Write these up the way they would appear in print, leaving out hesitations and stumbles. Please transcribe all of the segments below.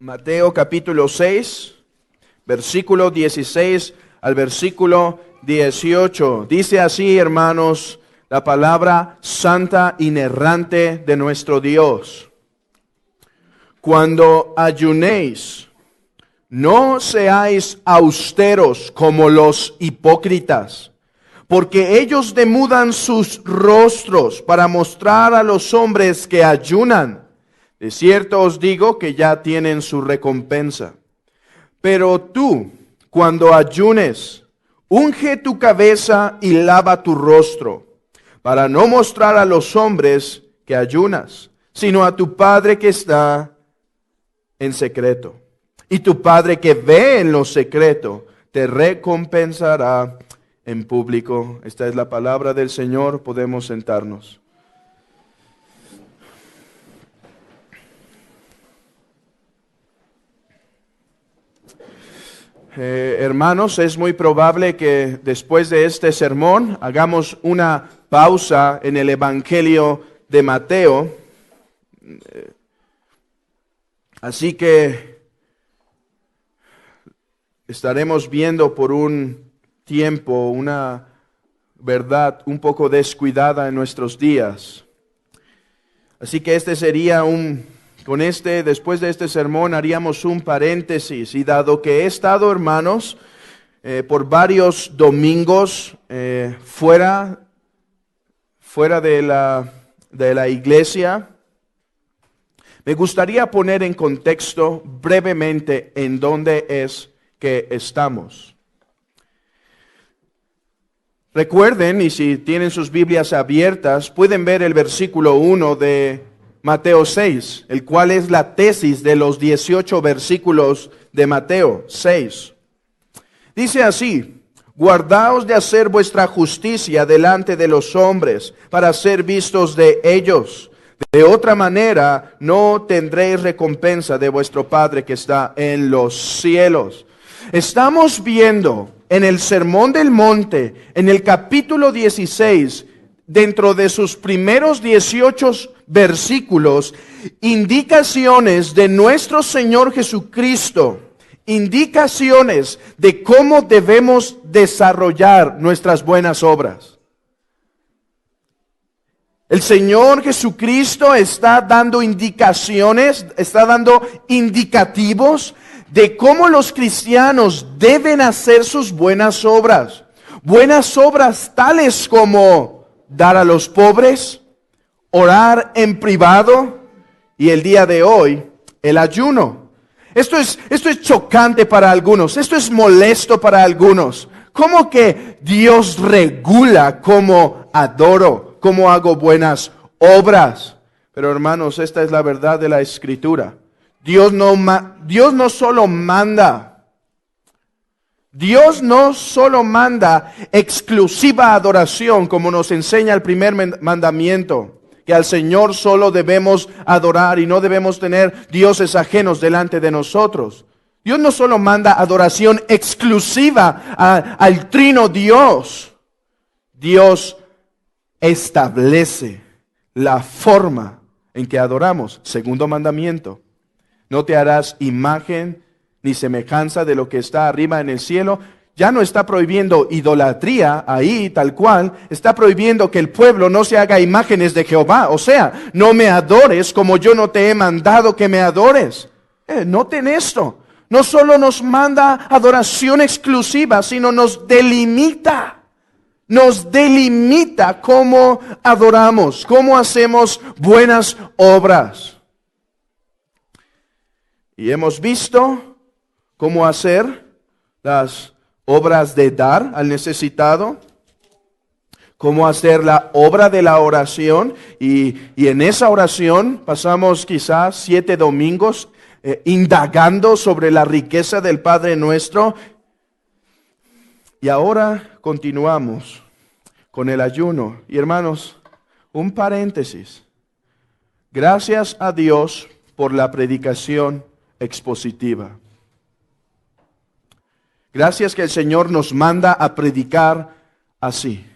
Mateo capítulo 6, versículo 16 al versículo 18. Dice así, hermanos, la palabra santa inerrante de nuestro Dios. Cuando ayunéis, no seáis austeros como los hipócritas, porque ellos demudan sus rostros para mostrar a los hombres que ayunan. De cierto os digo que ya tienen su recompensa. Pero tú, cuando ayunes, unge tu cabeza y lava tu rostro, para no mostrar a los hombres que ayunas, sino a tu Padre que está en secreto. Y tu Padre que ve en lo secreto, te recompensará en público. Esta es la palabra del Señor. Podemos sentarnos. Hermanos, es muy probable que después de este sermón hagamos una pausa en el Evangelio de Mateo. Así que estaremos viendo por un tiempo una verdad un poco descuidada en nuestros días. Así que este sería después de este sermón haríamos un paréntesis, y dado que he estado, hermanos, por varios domingos fuera de la iglesia, me gustaría poner en contexto brevemente en dónde es que estamos. Recuerden, y si tienen sus Biblias abiertas, pueden ver el versículo 1 de Mateo 6, el cual es la tesis de los 18 versículos de Mateo 6. Dice así: guardaos de hacer vuestra justicia delante de los hombres, para ser vistos de ellos. De otra manera no tendréis recompensa de vuestro Padre que está en los cielos. Estamos viendo en el Sermón del Monte, en el capítulo 16, dentro de sus primeros 18 versículos, indicaciones de nuestro Señor Jesucristo, indicaciones de cómo debemos desarrollar nuestras buenas obras. El Señor Jesucristo está dando indicaciones, está dando indicativos de cómo los cristianos deben hacer sus buenas obras. Buenas obras tales como dar a los pobres, orar en privado y el día de hoy, el ayuno. Esto es chocante para algunos, esto es molesto para algunos. ¿Cómo que Dios regula cómo adoro, cómo hago buenas obras? Pero hermanos, esta es la verdad de la Escritura. Dios no solo manda exclusiva adoración, como nos enseña el primer mandamiento, que al Señor solo debemos adorar y no debemos tener dioses ajenos delante de nosotros. Dios no solo manda adoración exclusiva al trino Dios. Dios establece la forma en que adoramos. Segundo mandamiento: no te harás imagen ni semejanza de lo que está arriba en el cielo. Ya no está prohibiendo idolatría ahí tal cual, está prohibiendo que el pueblo no se haga imágenes de Jehová. O sea, no me adores como yo no te he mandado que me adores. Noten esto, no solo nos manda adoración exclusiva, sino nos delimita cómo adoramos, cómo hacemos buenas obras. Y hemos visto cómo hacer las obras de dar al necesitado, cómo hacer la obra de la oración, y en esa oración pasamos quizás 7 domingos indagando sobre la riqueza del Padre Nuestro. Y ahora continuamos con el ayuno. Y hermanos, un paréntesis. Gracias a Dios por la predicación expositiva. Gracias que el Señor nos manda a predicar así.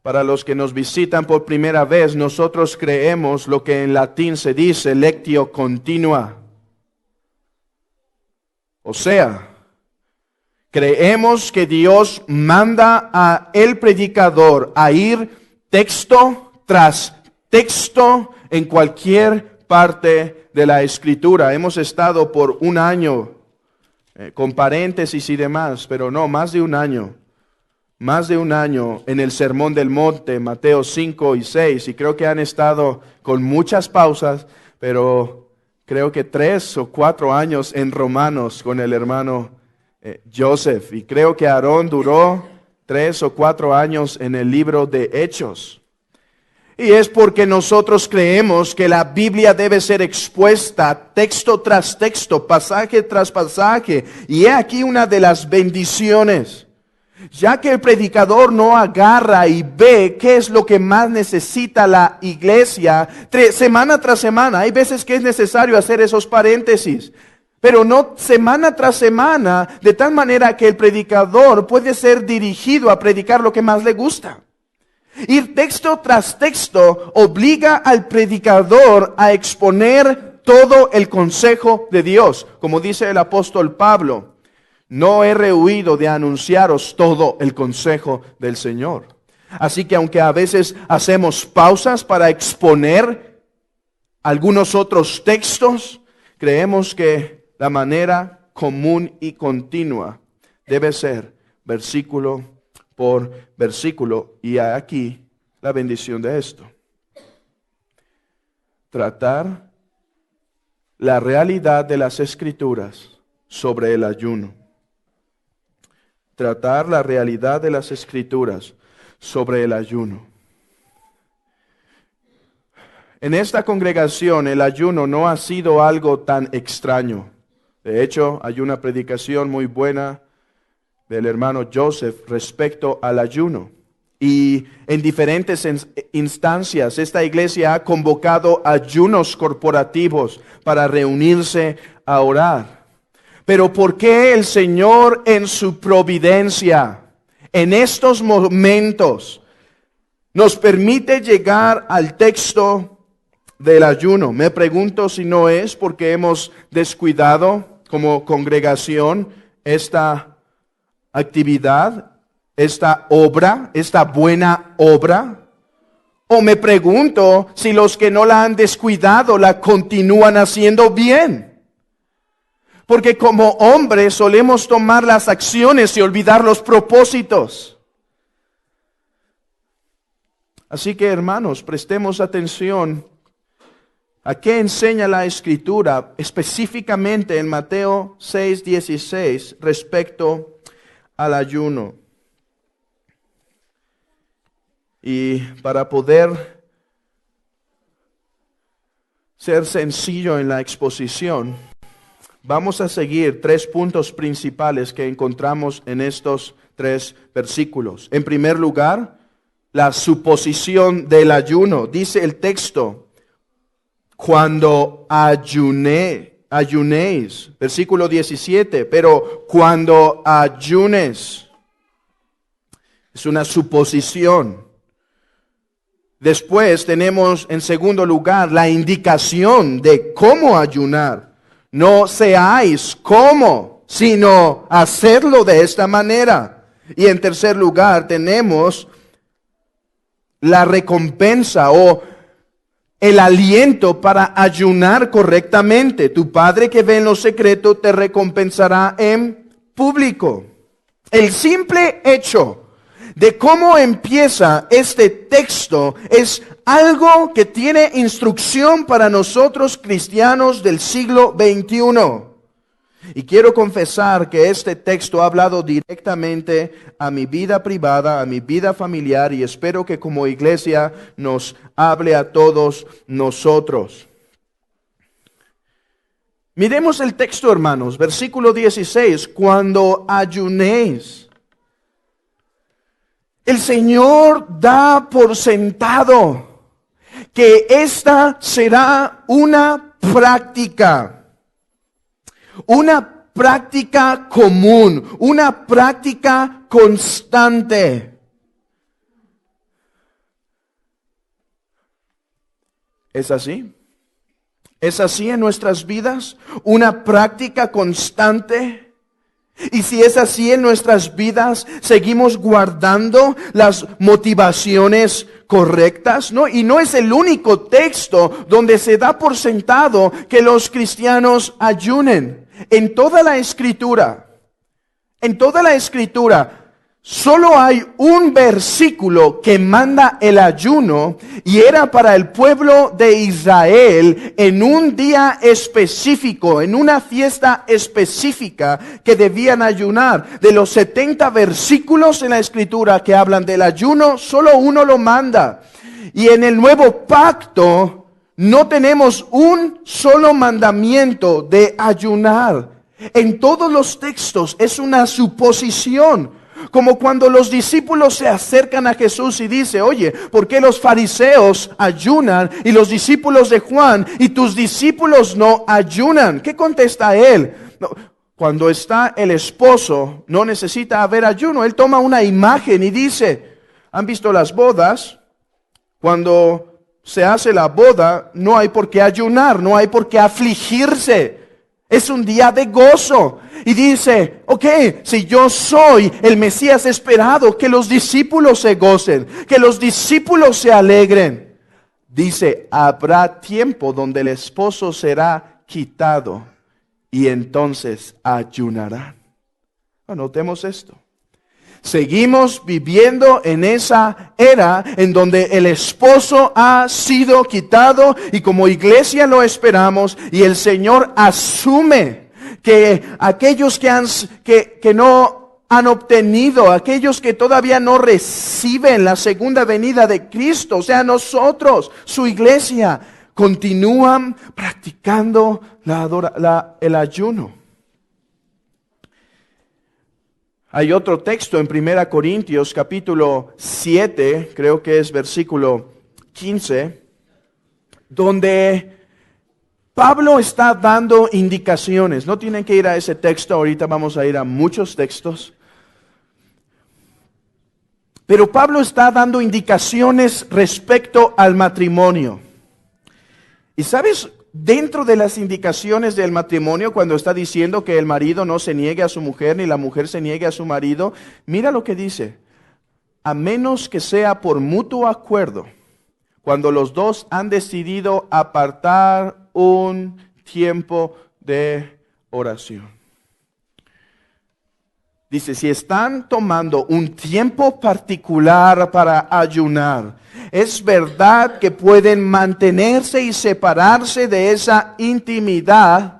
Para los que nos visitan por primera vez, nosotros creemos lo que en latín se dice lectio continua. O sea, creemos que Dios manda a el predicador a ir texto tras texto en cualquier parte de la Escritura. Hemos estado por un año, con paréntesis y demás, pero no, más de un año en el Sermón del Monte, Mateo 5 y 6, y creo que han estado con muchas pausas, pero creo que 3 o 4 años en Romanos con el hermano Joseph, y creo que Aarón duró 3 o 4 años en el libro de Hechos. Y es porque nosotros creemos que la Biblia debe ser expuesta texto tras texto, pasaje tras pasaje, y he aquí una de las bendiciones. Ya que el predicador no agarra y ve qué es lo que más necesita la iglesia semana tras semana. Hay veces que es necesario hacer esos paréntesis, pero no semana tras semana, de tal manera que el predicador puede ser dirigido a predicar lo que más le gusta. Ir texto tras texto obliga al predicador a exponer todo el consejo de Dios. Como dice el apóstol Pablo, no he rehuido de anunciaros todo el consejo del Señor. Así que aunque a veces hacemos pausas para exponer algunos otros textos, creemos que la manera común y continua debe ser versículo por versículo. Y aquí la bendición de esto: tratar la realidad de las Escrituras sobre el ayuno. Tratar la realidad de las Escrituras sobre el ayuno. En esta congregación el ayuno no ha sido algo tan extraño. De hecho, hay una predicación muy buena del hermano Joseph respecto al ayuno. Y en diferentes instancias esta iglesia ha convocado ayunos corporativos para reunirse a orar. Pero ¿por qué el Señor en su providencia, en estos momentos, nos permite llegar al texto del ayuno? Me pregunto si no es porque hemos descuidado como congregación esta actividad, esta obra, esta buena obra. O me pregunto si los que no la han descuidado la continúan haciendo bien. Porque como hombres solemos tomar las acciones y olvidar los propósitos. Así que, hermanos, prestemos atención a qué enseña la Escritura, específicamente en Mateo 6:16, respecto al ayuno. Y para poder ser sencillo en la exposición, vamos a seguir 3 puntos principales que encontramos en estos 3 versículos. En primer lugar, la suposición del ayuno. Dice el texto, cuando ayunéis, versículo 17, pero cuando ayunes, es una suposición. Después tenemos en segundo lugar la indicación de cómo ayunar. No seáis como, sino hacerlo de esta manera. Y en tercer lugar tenemos la recompensa o el aliento para ayunar correctamente. Tu Padre que ve en lo secreto te recompensará en público. El simple hecho de cómo empieza este texto es algo que tiene instrucción para nosotros cristianos del siglo XXI. Y quiero confesar que este texto ha hablado directamente a mi vida privada, a mi vida familiar, y espero que como iglesia nos hable a todos nosotros. Miremos el texto, hermanos, versículo 16, cuando ayunéis. El Señor da por sentado que esta será una práctica común, una práctica constante. ¿Es así? ¿Es así en nuestras vidas? ¿Una práctica constante? Y si es así en nuestras vidas, ¿seguimos guardando las motivaciones correctas? ¿No? Y no es el único texto donde se da por sentado que los cristianos ayunen. En toda la Escritura, solo hay un versículo que manda el ayuno, y era para el pueblo de Israel en un día específico, en una fiesta específica que debían ayunar. De los 70 versículos en la Escritura que hablan del ayuno, solo uno lo manda. Y en el nuevo pacto no tenemos un solo mandamiento de ayunar. En todos los textos es una suposición. Como cuando los discípulos se acercan a Jesús y dice, oye, ¿por qué los fariseos ayunan y los discípulos de Juan y tus discípulos no ayunan? ¿Qué contesta él? No, cuando está el esposo no necesita haber ayuno. Él toma una imagen y dice, ¿han visto las bodas? Cuando se hace la boda no hay por qué ayunar, no hay por qué afligirse. Es un día de gozo. Y dice, ok, si yo soy el Mesías esperado, que los discípulos se gocen, que los discípulos se alegren. Dice, habrá tiempo donde el esposo será quitado y entonces ayunarán. Anotemos esto. Seguimos viviendo en esa era en donde el esposo ha sido quitado y como iglesia lo esperamos, y el Señor asume que aquellos que no han obtenido, aquellos que todavía no reciben la segunda venida de Cristo, o sea, nosotros, su iglesia, continúan practicando el ayuno. Hay otro texto en 1 Corintios capítulo 7, creo que es versículo 15, donde Pablo está dando indicaciones. No tienen que ir a ese texto, ahorita vamos a ir a muchos textos. Pero Pablo está dando indicaciones respecto al matrimonio. ¿Y sabes? Dentro de las indicaciones del matrimonio, cuando está diciendo que el marido no se niegue a su mujer ni la mujer se niegue a su marido, mira lo que dice. A menos que sea por mutuo acuerdo, cuando los dos han decidido apartar un tiempo de oración. Dice, si están tomando un tiempo particular para ayunar, es verdad que pueden mantenerse y separarse de esa intimidad,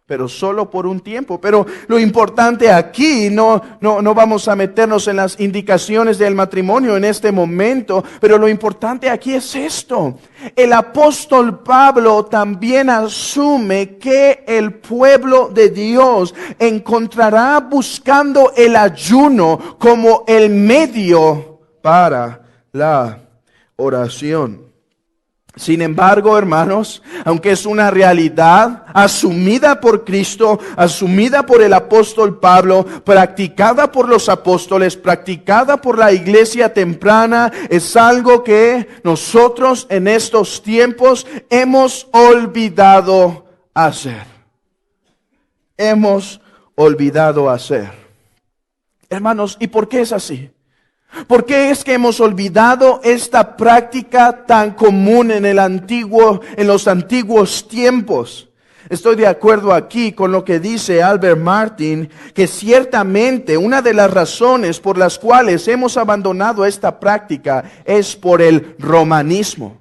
pero solo por un tiempo. Pero lo importante aquí, no vamos a meternos en las indicaciones del matrimonio en este momento, pero lo importante aquí es esto. El apóstol Pablo también asume que el pueblo de Dios encontrará buscando el ayuno como el medio para la oración. Sin embargo, hermanos, aunque es una realidad asumida por Cristo, asumida por el apóstol Pablo, practicada por los apóstoles, practicada por la iglesia temprana, es algo que nosotros en estos tiempos hemos olvidado hacer. Hemos olvidado hacer. Hermanos, ¿y por qué es así? ¿Por qué es que hemos olvidado esta práctica tan común en los antiguos tiempos? Estoy de acuerdo aquí con lo que dice Albert Martin, que ciertamente una de las razones por las cuales hemos abandonado esta práctica es por el romanismo.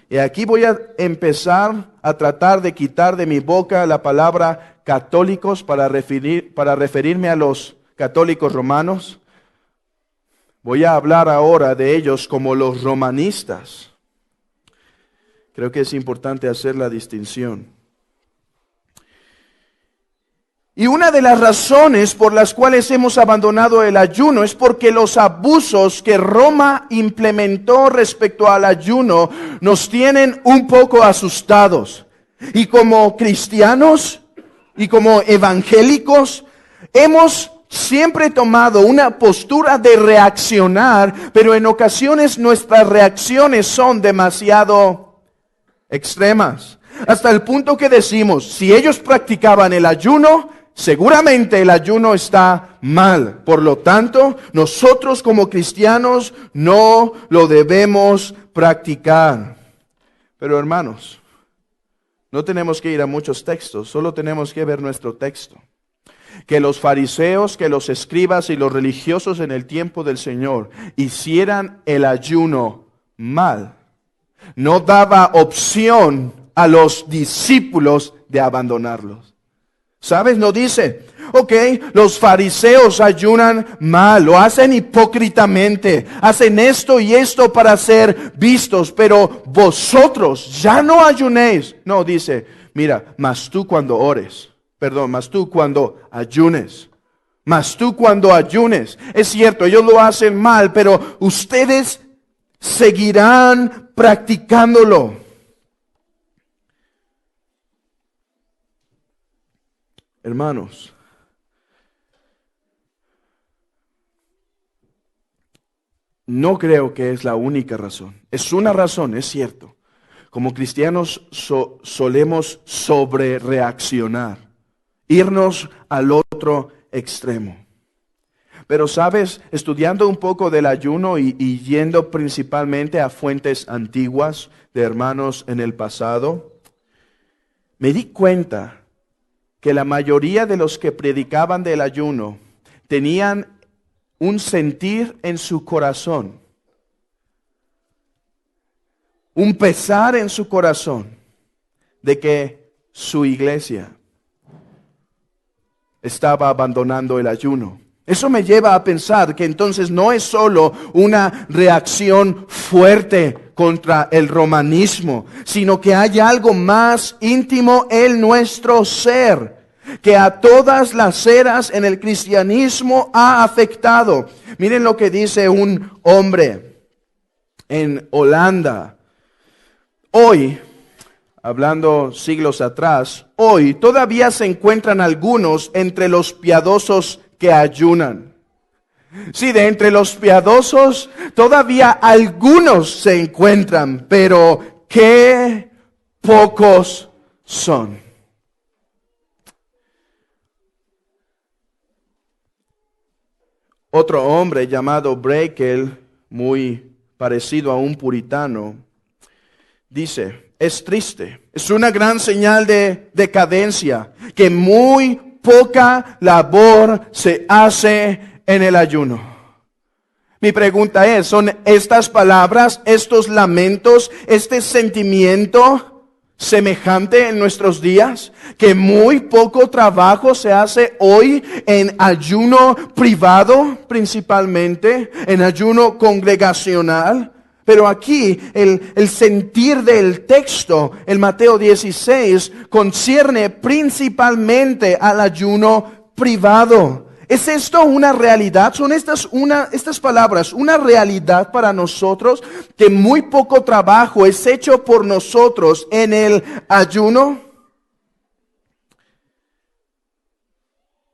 Y aquí voy a empezar a tratar de quitar de mi boca la palabra católicos para referirme a los católicos romanos. Voy a hablar ahora de ellos como los romanistas. Creo que es importante hacer la distinción. Y una de las razones por las cuales hemos abandonado el ayuno es porque los abusos que Roma implementó respecto al ayuno nos tienen un poco asustados. Y como cristianos y como evangélicos hemos siempre tomado una postura de reaccionar, pero en ocasiones nuestras reacciones son demasiado extremas. Hasta el punto que decimos, si ellos practicaban el ayuno, seguramente el ayuno está mal. Por lo tanto, nosotros como cristianos no lo debemos practicar. Pero hermanos, no tenemos que ir a muchos textos, solo tenemos que ver nuestro texto. Que los fariseos, que los escribas y los religiosos en el tiempo del Señor hicieran el ayuno mal, no daba opción a los discípulos de abandonarlos. ¿Sabes? No dice, ok, los fariseos ayunan mal, lo hacen hipócritamente, hacen esto y esto para ser vistos, pero vosotros ya no ayunéis. No, dice, mira, mas tú cuando ayunes. Mas tú cuando ayunes. Es cierto, ellos lo hacen mal, pero ustedes seguirán practicándolo. Hermanos, no creo que es la única razón. Es una razón, es cierto. Como cristianos solemos sobrereaccionar, irnos al otro extremo. Pero sabes, estudiando un poco del ayuno y yendo principalmente a fuentes antiguas de hermanos en el pasado, me di cuenta que la mayoría de los que predicaban del ayuno tenían un sentir en su corazón, un pesar en su corazón de que su iglesia estaba abandonando el ayuno. Eso me lleva a pensar que entonces no es solo una reacción fuerte contra el romanismo, sino que hay algo más íntimo en nuestro ser, que a todas las eras en el cristianismo ha afectado. Miren lo que dice un hombre en Holanda. Hoy, hablando siglos atrás, hoy todavía se encuentran algunos entre los piadosos que ayunan. Sí, de entre los piadosos todavía algunos se encuentran, pero qué pocos son. Otro hombre llamado Brakel, muy parecido a un puritano, dice, es triste, es una gran señal de decadencia que muy poca labor se hace en el ayuno. Mi pregunta es, ¿son estas palabras, estos lamentos, este sentimiento semejante en nuestros días? Que muy poco trabajo se hace hoy en ayuno privado principalmente, en ayuno congregacional. Pero aquí el sentir del texto, el Mateo 16, concierne principalmente al ayuno privado. ¿Es esto una realidad? ¿Son estas palabras una realidad para nosotros? Que muy poco trabajo es hecho por nosotros en el ayuno.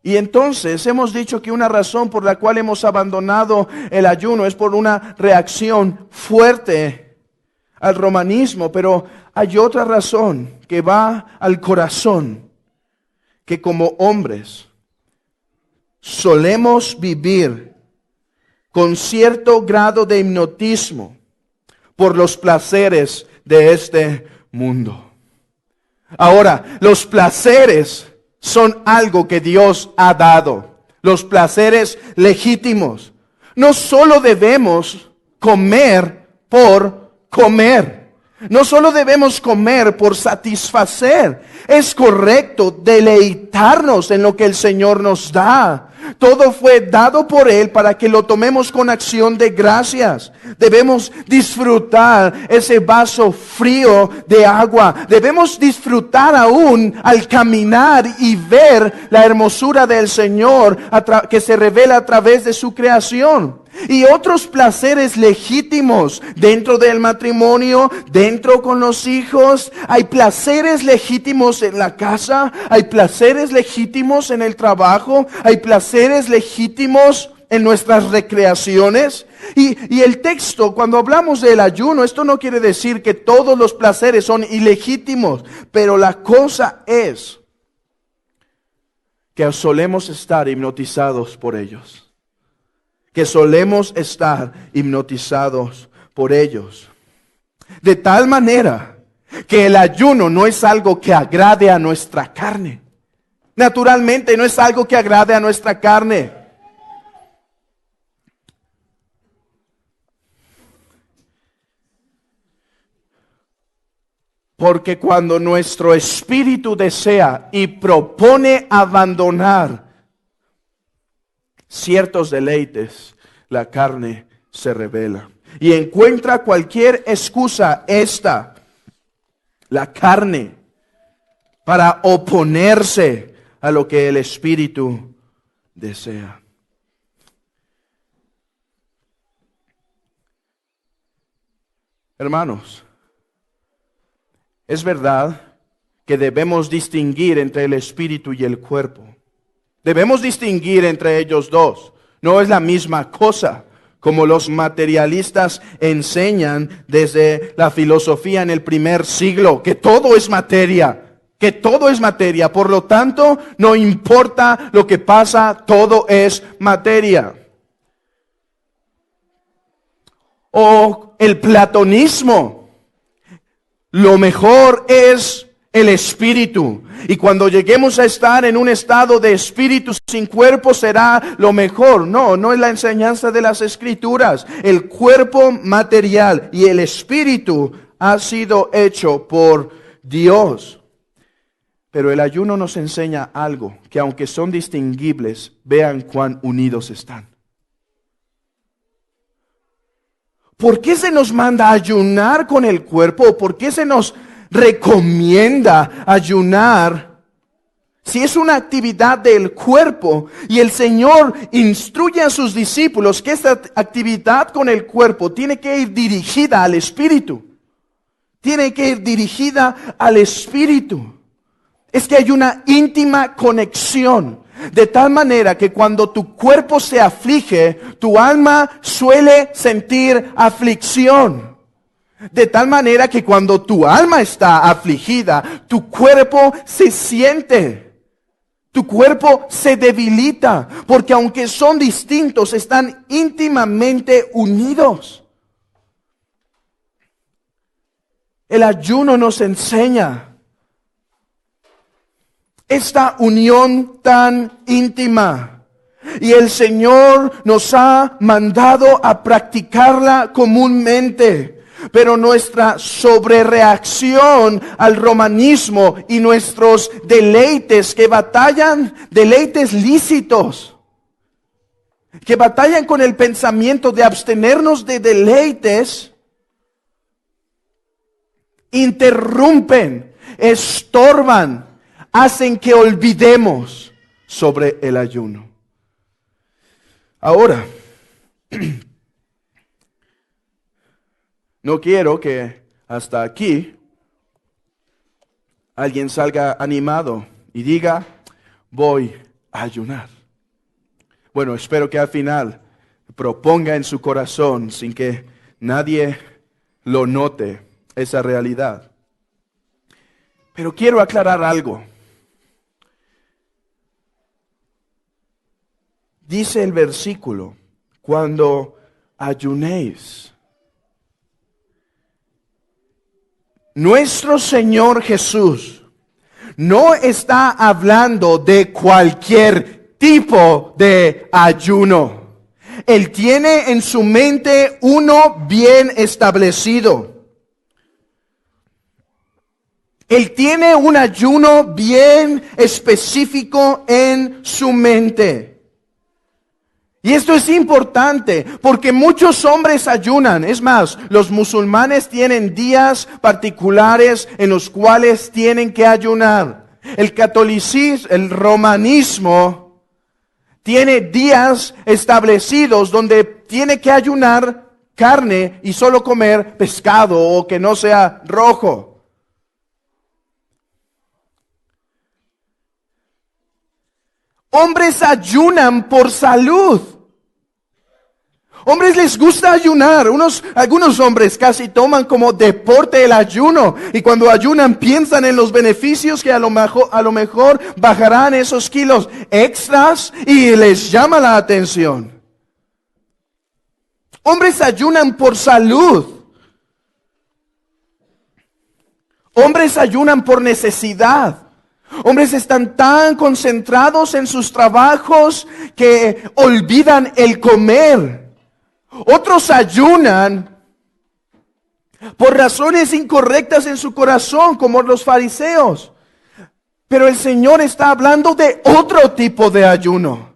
Y entonces hemos dicho que una razón por la cual hemos abandonado el ayuno es por una reacción fuerte al romanismo, pero hay otra razón que va al corazón, que como hombres solemos vivir con cierto grado de hipnotismo por los placeres de este mundo. Ahora, los placeres son algo que Dios ha dado, los placeres legítimos. No solo debemos comer por comer, no solo debemos comer por satisfacer. Es correcto deleitarnos en lo que el Señor nos da. Todo fue dado por Él para que lo tomemos con acción de gracias. Debemos disfrutar ese vaso frío de agua. Debemos disfrutar aún al caminar y ver la hermosura del Señor que se revela a través de su creación. Y otros placeres legítimos dentro del matrimonio, dentro con los hijos. Hay placeres legítimos en la casa, hay placeres legítimos en el trabajo, hay placeres legítimos en nuestras recreaciones. Y el texto, cuando hablamos del ayuno, esto no quiere decir que todos los placeres son ilegítimos, pero la cosa es que solemos estar hipnotizados por ellos. Que solemos estar hipnotizados por ellos. De tal manera que el ayuno no es algo que agrade a nuestra carne. Naturalmente no es algo que agrade a nuestra carne. Porque cuando nuestro espíritu desea y propone abandonar ciertos deleites, la carne se rebela y encuentra cualquier excusa, la carne, para oponerse a lo que el espíritu desea. Hermanos, es verdad que debemos distinguir entre el espíritu y el cuerpo. Debemos distinguir entre ellos dos. No es la misma cosa, como los materialistas enseñan desde la filosofía en el primer siglo, que todo es materia, que todo es materia. Por lo tanto, no importa lo que pasa, todo es materia. O el platonismo. Lo mejor es el espíritu. Y cuando lleguemos a estar en un estado de espíritu sin cuerpo será lo mejor. No es la enseñanza de las Escrituras. El cuerpo material y el espíritu ha sido hecho por Dios. Pero el ayuno nos enseña algo, que aunque son distinguibles, vean cuán unidos están. ¿Por qué se nos manda a ayunar con el cuerpo? ¿Por qué se nos recomienda ayunar si es una actividad del cuerpo? Y el Señor instruye a sus discípulos que esta actividad con el cuerpo tiene que ir dirigida al espíritu. Tiene que ir dirigida al espíritu. Es que hay una íntima conexión. De tal manera que cuando tu cuerpo se aflige, tu alma suele sentir aflicción. De tal manera que cuando tu alma está afligida, tu cuerpo se siente. Tu cuerpo se debilita. Porque aunque son distintos, están íntimamente unidos. El ayuno nos enseña esta unión tan íntima. Y el Señor nos ha mandado a practicarla comúnmente. Pero nuestra sobrereacción al romanismo y nuestros deleites que batallan, deleites lícitos, que batallan con el pensamiento de abstenernos de deleites, interrumpen, estorban, hacen que olvidemos sobre el ayuno. Ahora, no quiero que hasta aquí alguien salga animado y diga, voy a ayunar. Bueno, espero que al final proponga en su corazón, sin que nadie lo note, esa realidad. Pero quiero aclarar algo. Dice el versículo, cuando ayunéis. Nuestro Señor Jesús no está hablando de cualquier tipo de ayuno. Él tiene en su mente uno bien establecido. Él tiene un ayuno bien específico en su mente. Y esto es importante porque muchos hombres ayunan. Es más, los musulmanes tienen días particulares en los cuales tienen que ayunar. El catolicismo, el romanismo, tiene días establecidos donde tiene que ayunar carne y solo comer pescado o que no sea rojo. Hombres ayunan por salud. Hombres les gusta ayunar. Algunos hombres casi toman como deporte el ayuno. Y cuando ayunan piensan en los beneficios que a lo mejor bajarán esos kilos extras y les llama la atención. Hombres ayunan por salud. Hombres ayunan por necesidad. Hombres están tan concentrados en sus trabajos que olvidan el comer. Otros ayunan por razones incorrectas en su corazón, como los fariseos. Pero el Señor está hablando de otro tipo de ayuno.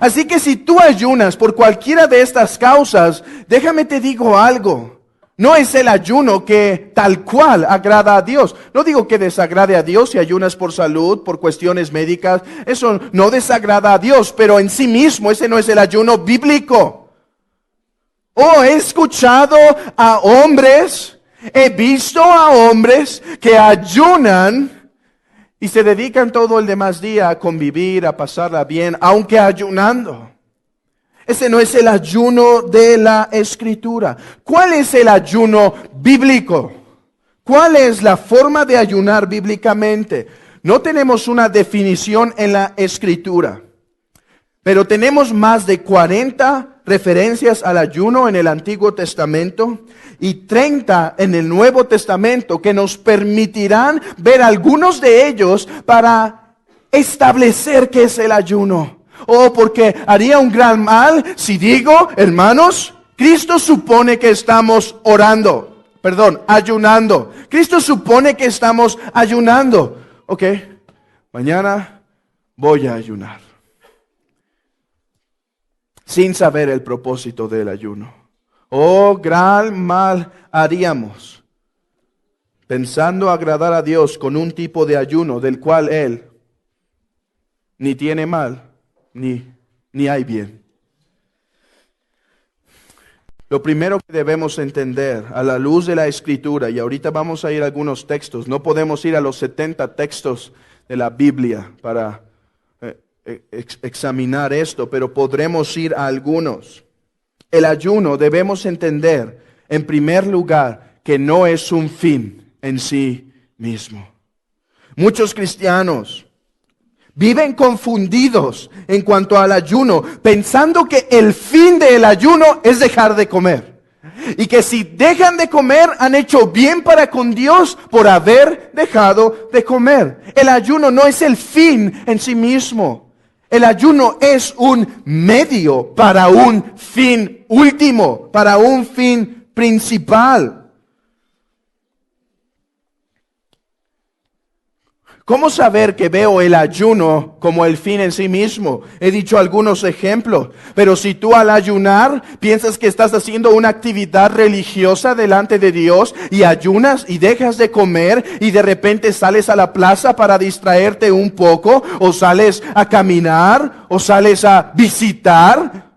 Así que si tú ayunas por cualquiera de estas causas, déjame te digo algo. No es el ayuno que tal cual agrada a Dios. No digo que desagrade a Dios si ayunas por salud, por cuestiones médicas. Eso no desagrada a Dios, pero en sí mismo ese no es el ayuno bíblico. He escuchado a hombres, he visto a hombres que ayunan y se dedican todo el demás día a convivir, a pasarla bien, aunque ayunando. Ese no es el ayuno de la Escritura. ¿Cuál es el ayuno bíblico? ¿Cuál es la forma de ayunar bíblicamente? No tenemos una definición en la Escritura, pero tenemos más de 40 referencias al ayuno en el Antiguo Testamento y 30 en el Nuevo Testamento que nos permitirán ver algunos de ellos para establecer qué es el ayuno. Porque haría un gran mal si digo, hermanos, Cristo supone que estamos ayunando. Cristo supone que estamos ayunando. Ok, mañana voy a ayunar. Sin saber el propósito del ayuno. Gran mal haríamos pensando agradar a Dios con un tipo de ayuno del cual Él ni tiene mal, ni hay bien. Lo primero que debemos entender a la luz de la Escritura, y ahorita vamos a ir a algunos textos, no podemos ir a los 70 textos de la Biblia para examinar esto, pero podremos ir a algunos. El ayuno debemos entender, en primer lugar, que no es un fin en sí mismo. Muchos cristianos viven confundidos en cuanto al ayuno, pensando que el fin del ayuno es dejar de comer. Y que si dejan de comer, han hecho bien para con Dios por haber dejado de comer. El ayuno no es el fin en sí mismo. El ayuno es un medio para un fin último, para un fin principal. ¿Cómo saber que veo el ayuno como el fin en sí mismo? He dicho algunos ejemplos, pero si tú al ayunar piensas que estás haciendo una actividad religiosa delante de Dios y ayunas y dejas de comer y de repente sales a la plaza para distraerte un poco, o sales a caminar, o sales a visitar,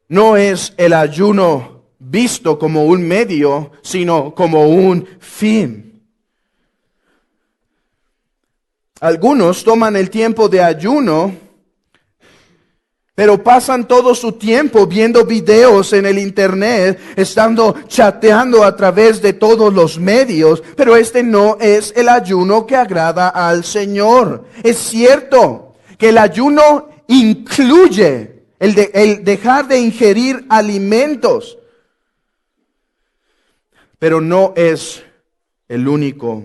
no es el ayuno visto como un medio, sino como un fin. Algunos toman el tiempo de ayuno, pero pasan todo su tiempo viendo videos en el internet, chateando a través de todos los medios, pero este no es el ayuno que agrada al Señor. Es cierto que el ayuno incluye el dejar de ingerir alimentos, pero no es el único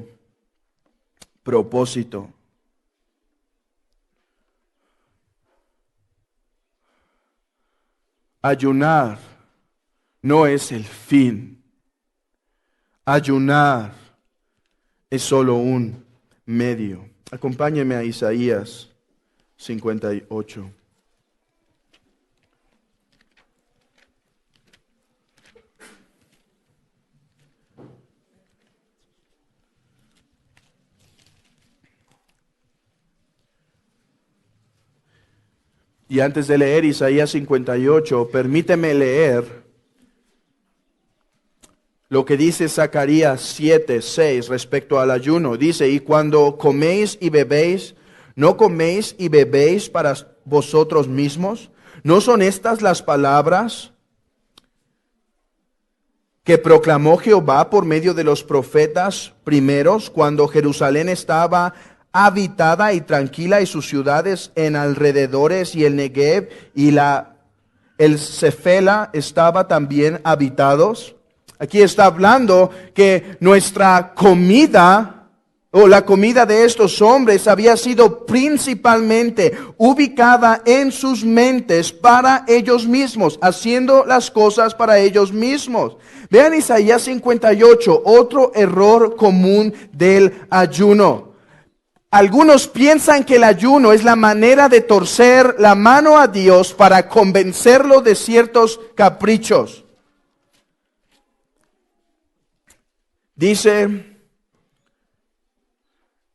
propósito. Ayunar no es el fin. Ayunar es solo un medio. Acompáñeme a Isaías 58. Y antes de leer Isaías 58, permíteme leer lo que dice Zacarías 7:6 respecto al ayuno. Dice, y cuando coméis y bebéis, ¿No coméis y bebéis para vosotros mismos? ¿No son estas las palabras que proclamó Jehová por medio de los profetas primeros, cuando Jerusalén estaba habitada y tranquila, y sus ciudades en alrededores y el Negev y el Cefela estaba también habitados? Aquí está hablando que nuestra comida, o la comida de estos hombres, había sido principalmente ubicada en sus mentes para ellos mismos, haciendo las cosas para ellos mismos. Vean Isaías 58, otro error común del ayuno. Algunos piensan que el ayuno es la manera de torcer la mano a Dios para convencerlo de ciertos caprichos. Dice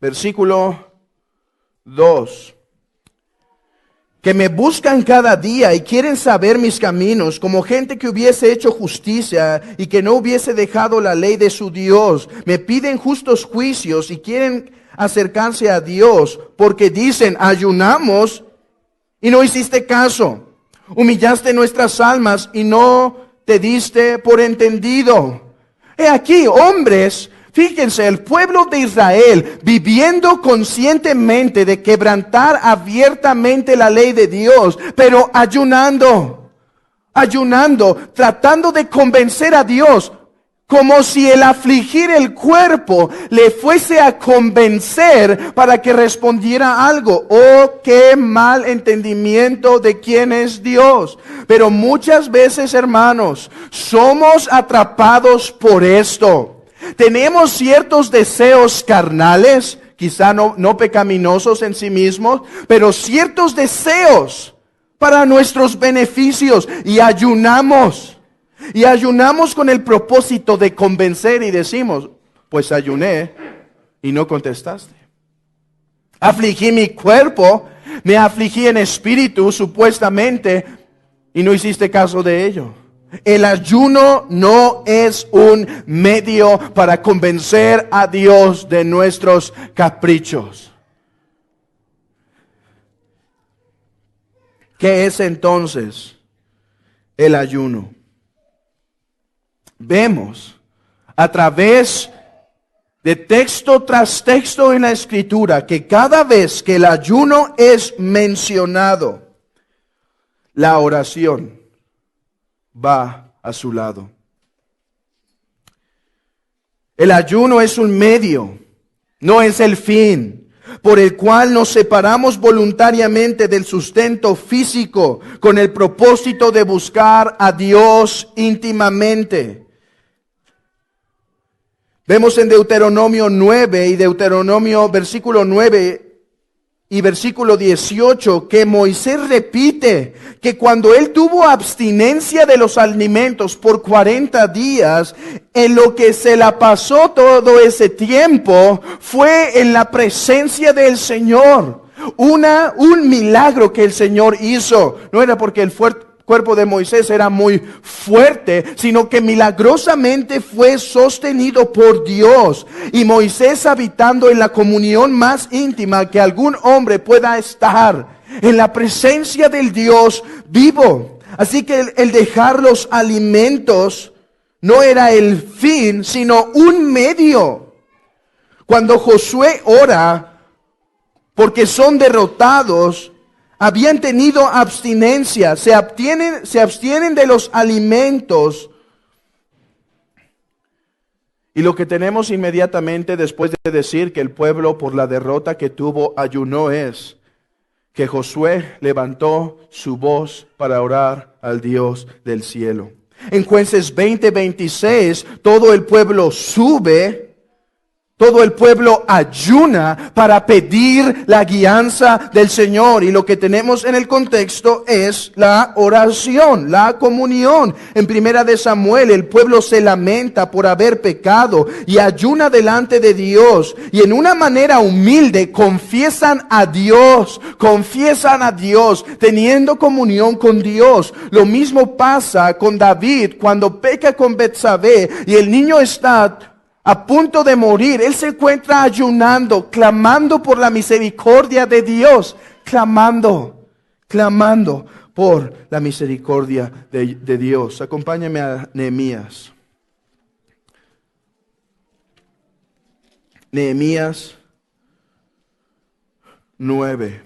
versículo 2, que me buscan cada día y quieren saber mis caminos, como gente que hubiese hecho justicia y que no hubiese dejado la ley de su Dios. Me piden justos juicios y quieren acercarse a Dios, porque dicen, ayunamos y no hiciste caso. Humillaste nuestras almas y no te diste por entendido. He aquí, hombres, fíjense, el pueblo de Israel viviendo conscientemente de quebrantar abiertamente la ley de Dios, pero ayunando, tratando de convencer a Dios, como si el afligir el cuerpo le fuese a convencer para que respondiera algo. Oh, qué mal entendimiento de quién es Dios. Pero muchas veces, hermanos, somos atrapados por esto. Tenemos ciertos deseos carnales, quizá no pecaminosos en sí mismos, pero ciertos deseos para nuestros beneficios, y ayunamos. Y ayunamos con el propósito de convencer y decimos, pues ayuné y no contestaste. Afligí mi cuerpo, me afligí en espíritu supuestamente y no hiciste caso de ello. El ayuno no es un medio para convencer a Dios de nuestros caprichos. ¿Qué es entonces el ayuno? Vemos a través de texto tras texto en la Escritura que cada vez que el ayuno es mencionado, la oración va a su lado. El ayuno es un medio, no es el fin, por el cual nos separamos voluntariamente del sustento físico con el propósito de buscar a Dios íntimamente. Vemos en Deuteronomio 9 y Deuteronomio versículo 9 y versículo 18 que Moisés repite que cuando él tuvo abstinencia de los alimentos por 40 días, en lo que se la pasó todo ese tiempo fue en la presencia del Señor. Un milagro que el Señor hizo. No era porque el cuerpo de Moisés era muy fuerte, sino que milagrosamente fue sostenido por Dios. Y Moisés habitando en la comunión más íntima que algún hombre pueda estar, en la presencia del Dios vivo. Así que el dejar los alimentos no era el fin, sino un medio. Cuando Josué ora porque son derrotados, habían tenido abstinencia, se abstienen de los alimentos. Y lo que tenemos inmediatamente después de decir que el pueblo por la derrota que tuvo ayunó es que Josué levantó su voz para orar al Dios del cielo. En Jueces 20:26, todo el pueblo sube. Todo el pueblo ayuna para pedir la guianza del Señor. Y lo que tenemos en el contexto es la oración, la comunión. En Primera de Samuel, el pueblo se lamenta por haber pecado y ayuna delante de Dios. Y en una manera humilde confiesan a Dios, teniendo comunión con Dios. Lo mismo pasa con David cuando peca con Betsabé y el niño está a punto de morir. Él se encuentra ayunando, clamando por la misericordia de Dios, clamando por la misericordia de Dios. Acompáñame a Nehemías. Nehemías 9.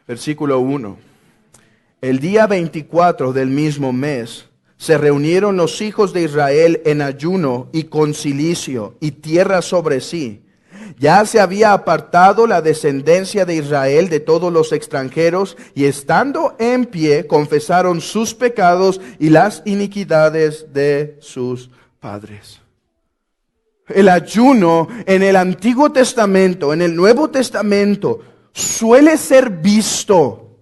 Versículo 1. El día 24 del mismo mes se reunieron los hijos de Israel en ayuno y con cilicio y tierra sobre sí. Ya se había apartado la descendencia de Israel de todos los extranjeros, y estando en pie confesaron sus pecados y las iniquidades de sus padres. El ayuno en el Antiguo Testamento, en el Nuevo Testamento, suele ser visto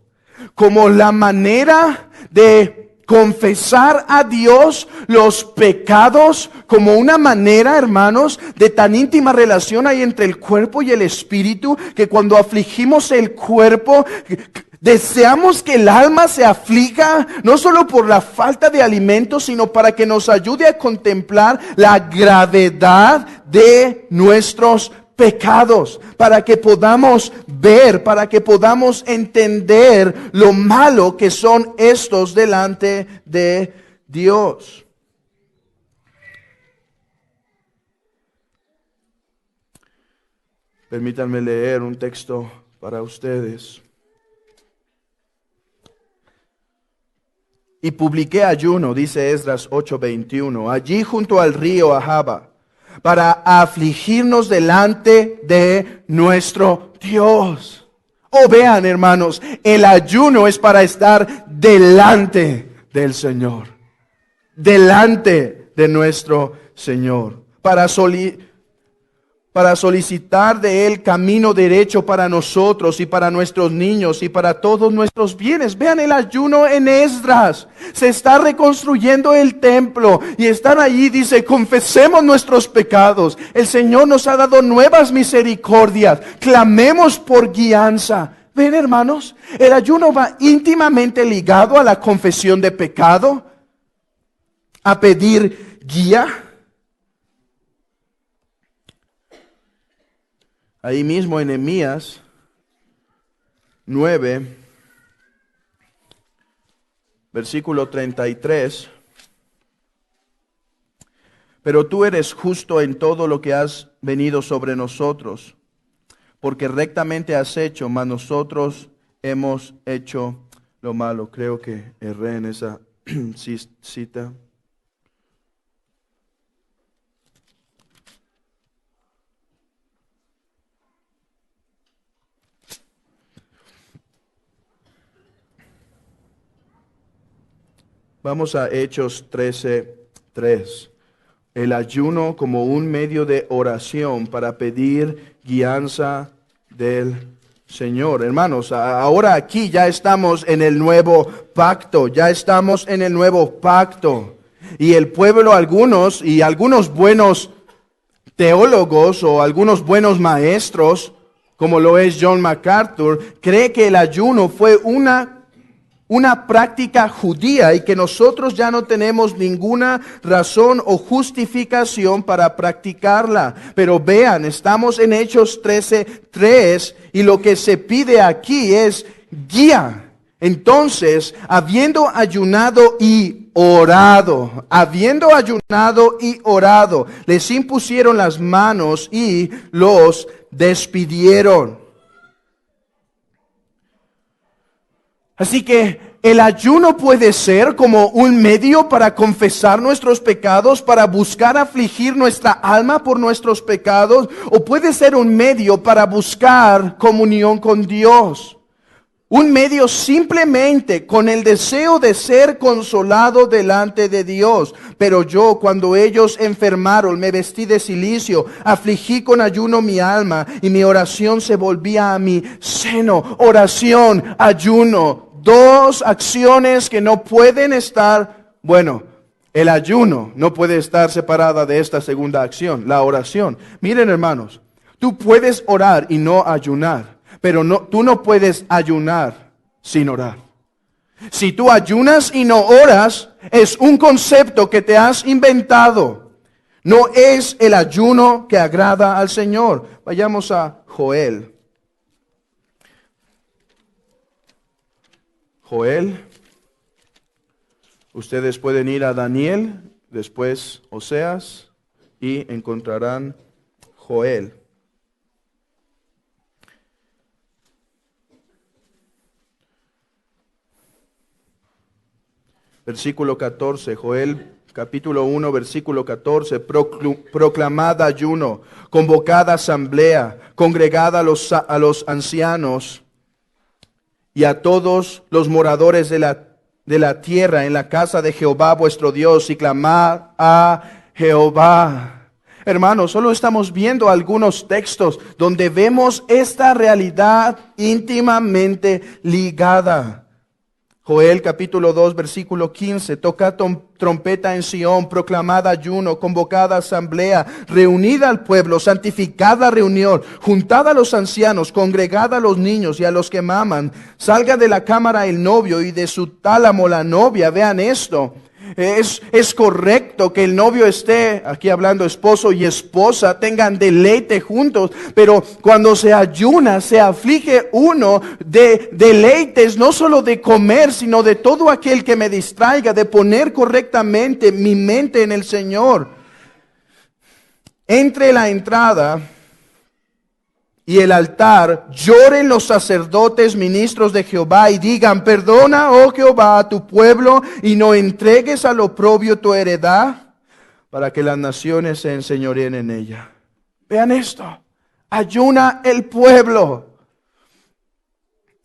como la manera de confesar a Dios los pecados, como una manera, hermanos, de tan íntima relación hay entre el cuerpo y el espíritu, que cuando afligimos el cuerpo, deseamos que el alma se aflija, no solo por la falta de alimento, sino para que nos ayude a contemplar la gravedad de nuestros pecados, para que podamos ver, para que podamos entender lo malo que son estos delante de Dios. Permítanme leer un texto para ustedes. Y publiqué ayuno, dice Esdras 8:21, allí junto al río Ahava, para afligirnos delante de nuestro Dios. Oh, vean, hermanos, el ayuno es para estar delante del Señor, delante de nuestro Señor, para solicitar de Él camino derecho para nosotros y para nuestros niños y para todos nuestros bienes. Vean el ayuno en Esdras. Se está reconstruyendo el templo y están allí, dice, confesemos nuestros pecados. El Señor nos ha dado nuevas misericordias. Clamemos por guianza. Ven, hermanos, el ayuno va íntimamente ligado a la confesión de pecado, a pedir guía. Ahí mismo en Nehemías 9, versículo 33. Pero tú eres justo en todo lo que has venido sobre nosotros, porque rectamente has hecho, mas nosotros hemos hecho lo malo. Creo que erré en esa cita. Vamos a Hechos 13:3. El ayuno como un medio de oración para pedir guianza del Señor. Hermanos, ahora aquí ya estamos en el nuevo pacto. Ya estamos en el nuevo pacto. Y el pueblo, algunos buenos teólogos o algunos buenos maestros, como lo es John MacArthur, cree que el ayuno fue una práctica judía y que nosotros ya no tenemos ninguna razón o justificación para practicarla. Pero vean, estamos en Hechos 13:3 y lo que se pide aquí es guía. Entonces, habiendo ayunado y orado, les impusieron las manos y los despidieron. Así que el ayuno puede ser como un medio para confesar nuestros pecados, para buscar afligir nuestra alma por nuestros pecados, o puede ser un medio para buscar comunión con Dios. Un medio simplemente con el deseo de ser consolado delante de Dios. Pero yo, cuando ellos enfermaron, me vestí de cilicio, afligí con ayuno mi alma, y mi oración se volvía a mi seno. Oración, ayuno, dos acciones que no pueden estar, el ayuno no puede estar separada de esta segunda acción, la oración. Miren, hermanos, tú puedes orar y no ayunar. Pero tú no puedes ayunar sin orar. Si tú ayunas y no oras, es un concepto que te has inventado. No es el ayuno que agrada al Señor. Vayamos a Joel. Joel. Ustedes pueden ir a Daniel, después Oseas, y encontrarán Joel. Versículo 14, Joel capítulo 1, versículo 14, proclamad ayuno, convocad asamblea, congregad a los ancianos y a todos los moradores de la tierra en la casa de Jehová vuestro Dios, y clamad a Jehová. Hermanos, solo estamos viendo algunos textos donde vemos esta realidad íntimamente ligada. Joel capítulo 2 versículo 15, tocad trompeta en Sión, proclamad ayuno, convocad asamblea, reunid al pueblo, santificad la reunión, juntad a los ancianos, congregad a los niños y a los que maman, salga de la cámara el novio y de su tálamo la novia. Vean esto. Es correcto que el novio esté, aquí hablando esposo y esposa, tengan deleite juntos, pero cuando se ayuna, se aflige uno de deleites, no solo de comer, sino de todo aquel que me distraiga, de poner correctamente mi mente en el Señor. Entre la entrada y el altar, lloren los sacerdotes, ministros de Jehová, y digan: perdona, oh Jehová, a tu pueblo, y no entregues al oprobio tu heredad, para que las naciones se enseñoreen en ella. Vean esto, ayuna el pueblo.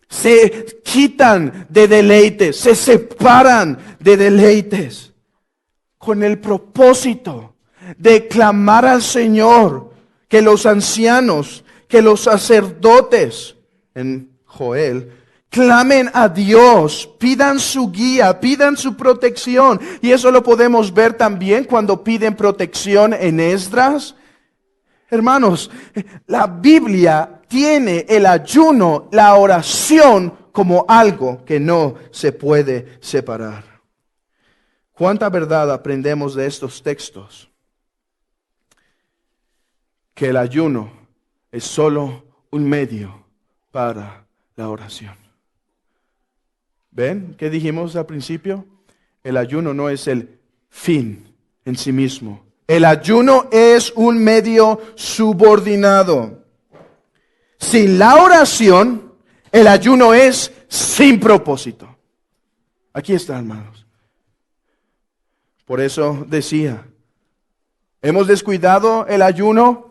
Se quitan de deleites, se separan de deleites, con el propósito de clamar al Señor, que los ancianos, que los sacerdotes, en Joel, clamen a Dios, pidan su guía, pidan su protección. Y eso lo podemos ver también cuando piden protección en Esdras. Hermanos, la Biblia tiene el ayuno, la oración, como algo que no se puede separar. ¿Cuánta verdad aprendemos de estos textos? Que el ayuno es solo un medio para la oración. ¿Ven qué dijimos al principio? El ayuno no es el fin en sí mismo. El ayuno es un medio subordinado. Sin la oración, el ayuno es sin propósito. Aquí está, hermanos. Por eso decía, hemos descuidado el ayuno.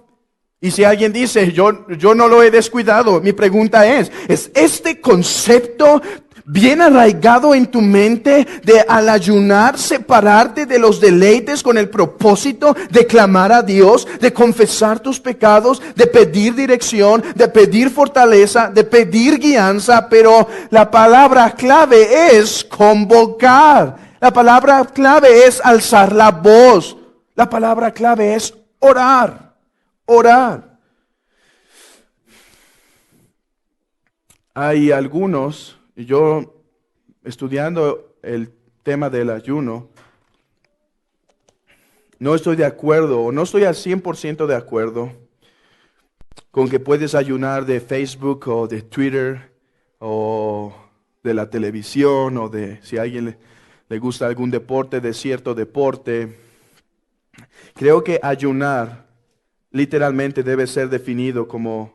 Y si alguien dice, yo no lo he descuidado, mi pregunta ¿es este concepto bien arraigado en tu mente de al ayunar separarte de los deleites con el propósito de clamar a Dios, de confesar tus pecados, de pedir dirección, de pedir fortaleza, de pedir guianza? Pero la palabra clave es convocar. La palabra clave es alzar la voz. La palabra clave es orar. Orar. Hay algunos, yo estudiando el tema del ayuno, no estoy de acuerdo, o no estoy al 100% de acuerdo con que puedes ayunar de Facebook o de Twitter o de la televisión o de, si a alguien le gusta algún deporte, de cierto deporte. Creo que ayunar literalmente debe ser definido como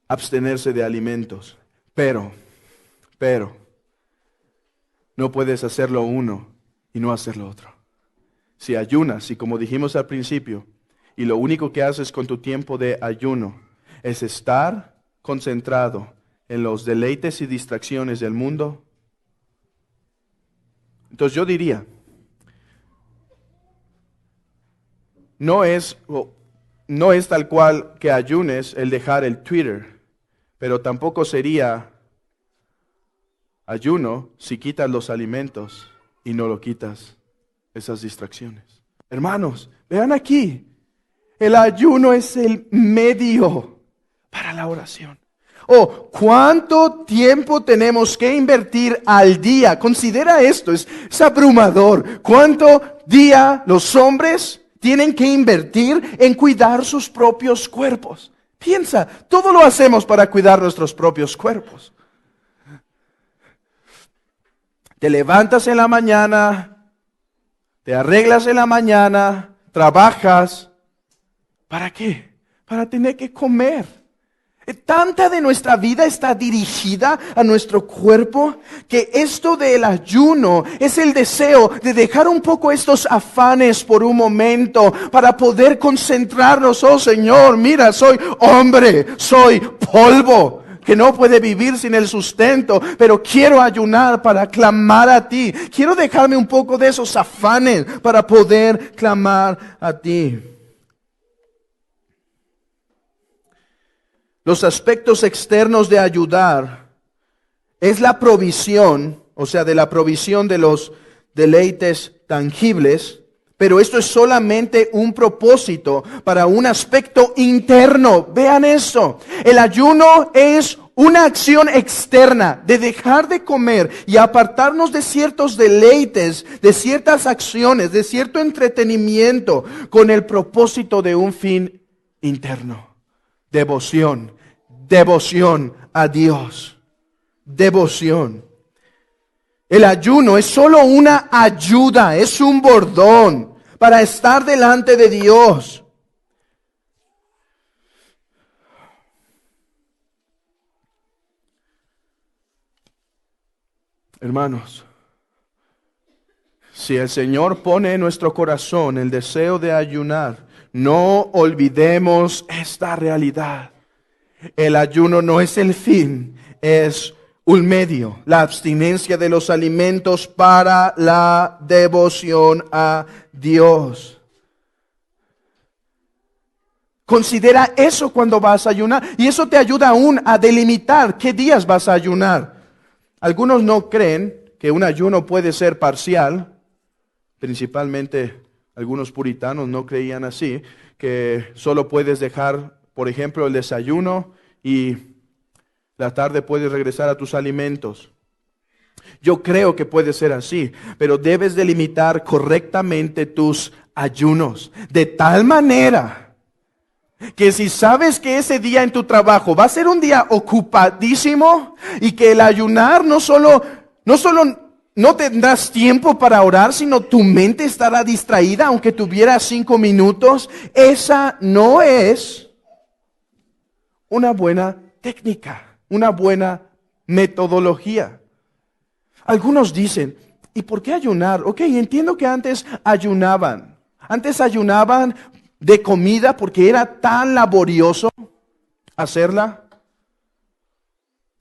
abstenerse de alimentos. Pero, no puedes hacerlo uno y no hacerlo otro. Si ayunas, y como dijimos al principio, y lo único que haces con tu tiempo de ayuno es estar concentrado en los deleites y distracciones del mundo, entonces yo diría, no es tal cual que ayunes el dejar el Twitter, pero tampoco sería ayuno si quitas los alimentos y no lo quitas esas distracciones. Hermanos, vean aquí, el ayuno es el medio para la oración. O ¿cuánto tiempo tenemos que invertir al día? Considera esto, es abrumador. ¿Cuánto día los hombres tienen que invertir en cuidar sus propios cuerpos? Piensa, todo lo hacemos para cuidar nuestros propios cuerpos. Te levantas en la mañana, te arreglas en la mañana, trabajas. ¿Para qué? Para tener que comer. Tanta de nuestra vida está dirigida a nuestro cuerpo que esto del ayuno es el deseo de dejar un poco estos afanes por un momento para poder concentrarnos. Oh Señor, mira, soy hombre, soy polvo que no puede vivir sin el sustento, pero quiero ayunar para clamar a ti. Quiero dejarme un poco de esos afanes para poder clamar a ti. Los aspectos externos de ayudar es la provisión, o sea, de la provisión de los deleites tangibles, pero esto es solamente un propósito para un aspecto interno. Vean esto, el ayuno es una acción externa de dejar de comer y apartarnos de ciertos deleites, de ciertas acciones, de cierto entretenimiento, con el propósito de un fin interno. Devoción a Dios. Devoción. El ayuno es solo una ayuda, es un bordón para estar delante de Dios. Hermanos, si el Señor pone en nuestro corazón el deseo de ayunar, no olvidemos esta realidad. El ayuno no es el fin, es un medio. La abstinencia de los alimentos para la devoción a Dios. Considera eso cuando vas a ayunar. Y eso te ayuda aún a delimitar qué días vas a ayunar. Algunos no creen que un ayuno puede ser parcial. Principalmente algunos puritanos no creían así, que solo puedes dejar, por ejemplo, el desayuno y la tarde puedes regresar a tus alimentos. Yo creo que puede ser así, pero debes delimitar correctamente tus ayunos, de tal manera que si sabes que ese día en tu trabajo va a ser un día ocupadísimo y que el ayunar no solo no tendrás tiempo para orar, sino tu mente estará distraída aunque tuvieras 5 minutos. Esa no es una buena técnica, una buena metodología. Algunos dicen, ¿y por qué ayunar? Ok, entiendo que antes ayunaban. Antes ayunaban de comida porque era tan laborioso hacerla.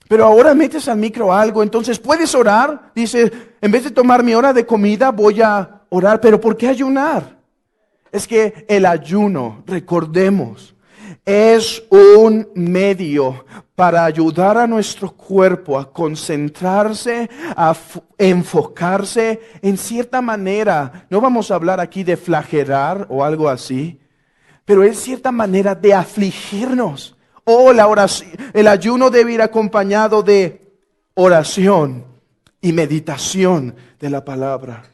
Pero ahora metes al micro algo, entonces puedes orar. Dice, en vez de tomar mi hora de comida, voy a orar. ¿Pero por qué ayunar? Es que el ayuno, recordemos, es un medio para ayudar a nuestro cuerpo a concentrarse, a enfocarse en cierta manera. No vamos a hablar aquí de flagelar o algo así, pero es cierta manera de afligirnos. La oración, el ayuno debe ir acompañado de oración y meditación de la palabra.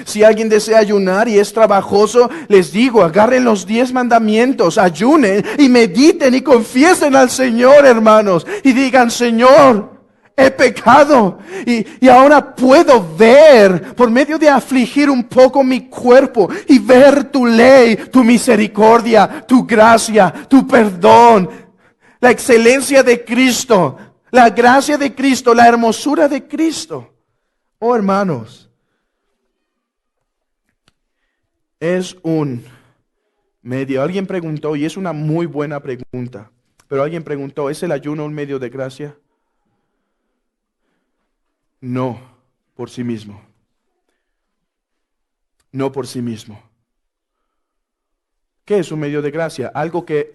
Si alguien desea ayunar y es trabajoso, les digo, agarren los 10 mandamientos, ayunen y mediten y confiesen al Señor, hermanos. Y digan, Señor, he pecado y ahora puedo ver por medio de afligir un poco mi cuerpo y ver tu ley, tu misericordia, tu gracia, tu perdón. La excelencia de Cristo, la gracia de Cristo, la hermosura de Cristo. Oh, hermanos, es un medio. Alguien preguntó, y es una muy buena pregunta, pero alguien preguntó, ¿es el ayuno un medio de gracia? No, por sí mismo. No por sí mismo. ¿Qué es un medio de gracia? Algo que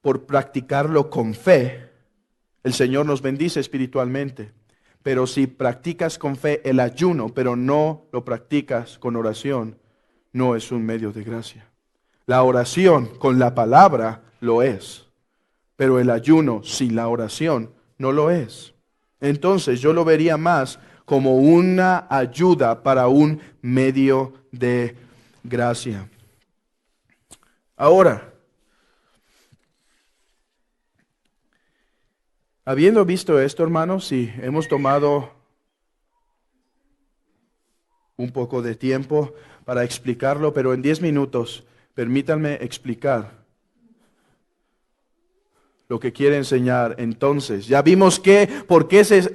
por practicarlo con fe, el Señor nos bendice espiritualmente. Pero si practicas con fe el ayuno, pero no lo practicas con oración, no es un medio de gracia. La oración con la palabra lo es, pero el ayuno sin la oración no lo es. Entonces yo lo vería más como una ayuda para un medio de gracia. Ahora, habiendo visto esto, hermanos, y hemos tomado un poco de tiempo para explicarlo, pero en 10 minutos, permítanme explicar lo que quiere enseñar. Entonces, ya vimos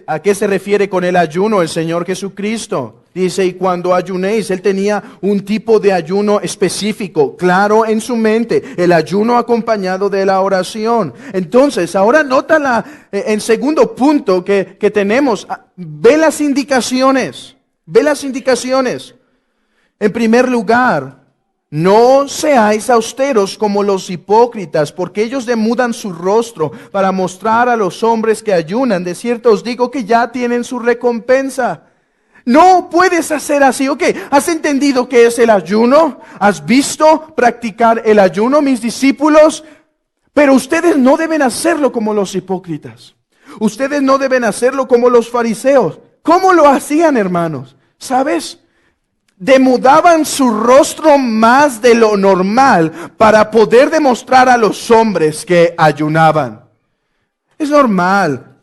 a qué se refiere con el ayuno el Señor Jesucristo. Dice, y cuando ayunéis, Él tenía un tipo de ayuno específico, claro en su mente, el ayuno acompañado de la oración. Entonces, ahora nota en segundo punto que tenemos, ve las indicaciones. En primer lugar, no seáis austeros como los hipócritas, porque ellos demudan su rostro para mostrar a los hombres que ayunan. De cierto os digo que ya tienen su recompensa. No puedes hacer así, ¿ok? ¿Has entendido qué es el ayuno? ¿Has visto practicar el ayuno, mis discípulos? Pero ustedes no deben hacerlo como los hipócritas. Ustedes no deben hacerlo como los fariseos. ¿Cómo lo hacían, hermanos? ¿Sabes? Demudaban su rostro más de lo normal para poder demostrar a los hombres que ayunaban. Es normal.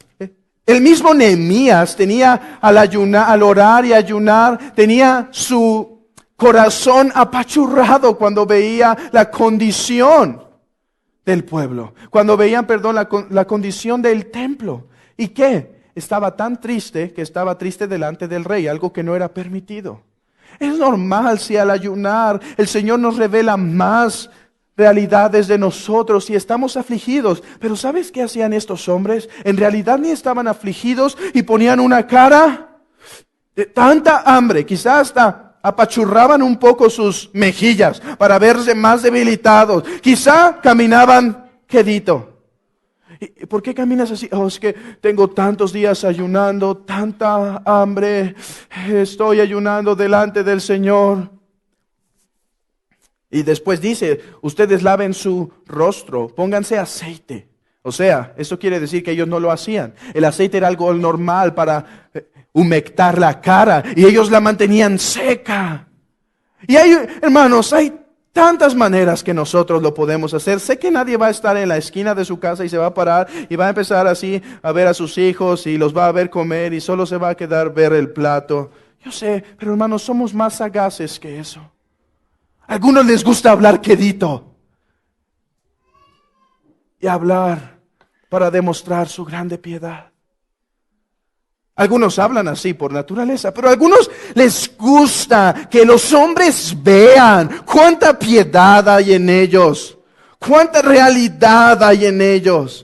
El mismo Nehemías tenía al orar y ayunar, tenía su corazón apachurrado cuando veía la condición del pueblo, cuando veían, la condición del templo. ¿Y qué? Estaba tan triste que estaba triste delante del rey, algo que no era permitido. Es normal si al ayunar el Señor nos revela más realidades de nosotros y estamos afligidos. Pero ¿sabes qué hacían estos hombres? En realidad ni estaban afligidos y ponían una cara de tanta hambre, quizás hasta apachurraban un poco sus mejillas para verse más debilitados. Quizá caminaban quedito. ¿Y por qué caminas así? Oh, es que tengo tantos días ayunando, tanta hambre, estoy ayunando delante del Señor. Y después dice, ustedes laven su rostro, pónganse aceite. O sea, eso quiere decir que ellos no lo hacían. El aceite era algo normal para humectar la cara y ellos la mantenían seca. Y hermanos, hay tantas maneras que nosotros lo podemos hacer. Sé que nadie va a estar en la esquina de su casa y se va a parar y va a empezar así a ver a sus hijos y los va a ver comer y solo se va a quedar ver el plato. Yo sé, pero hermanos, somos más sagaces que eso. A algunos les gusta hablar quedito y hablar para demostrar su grande piedad. Algunos hablan así por naturaleza, pero a algunos les gusta que los hombres vean cuánta piedad hay en ellos, cuánta realidad hay en ellos.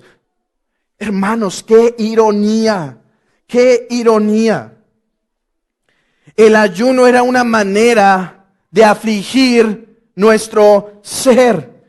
Hermanos, qué ironía, qué ironía. El ayuno era una manera de afligir nuestro ser.